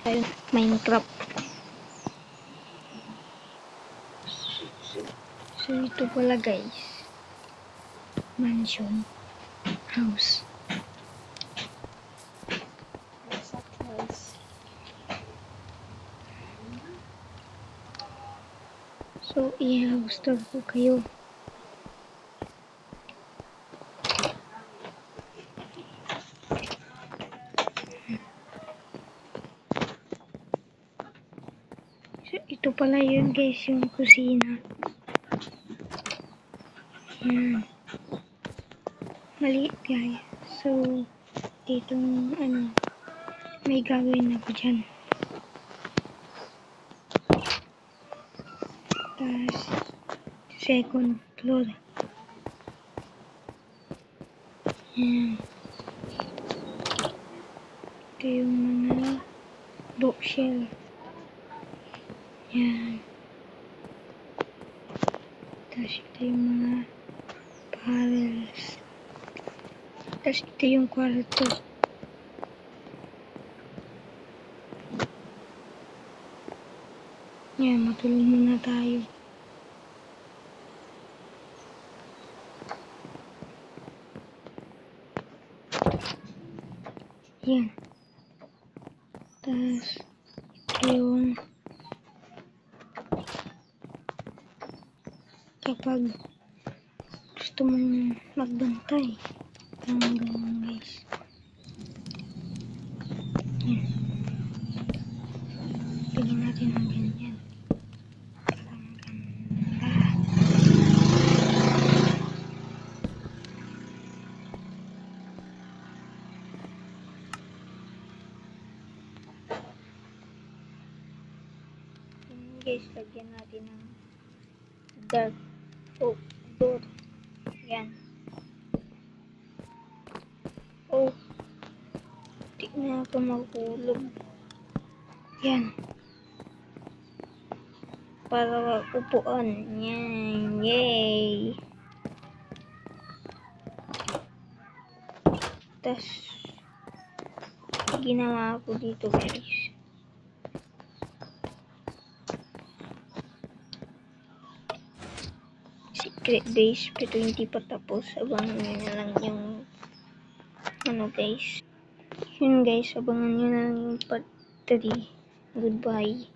tayo Minecraft. So ito pala guys, mansion house. So i-house ko kayo. So ito pala yun guys, yung kusina. Yan. Maliit guys. So dito may gawin ako dyan. Tapos second floor. Yan. Ito yung mga bookshelf. Yan. Tapos ito yung mga barrels. Tapos ito yung kwarto. Yan, matulog muna tayo. Yan. Tapos ito yung kapag gusto mong magbantay. Ganun guys. Yan. Pili natin ang ganyan. Parang ganda. Yan guys, lagyan natin ng dark oak door. Yan. Oh, di na ako mahulog. Yan. Para upuan. Yan. Yay! Tapos, ginawa ko dito guys. Secret base, pero hindi pa tapos. Abangan nyo na lang yung guys. Yun guys, abangan nyo na lang yung part 3. Goodbye.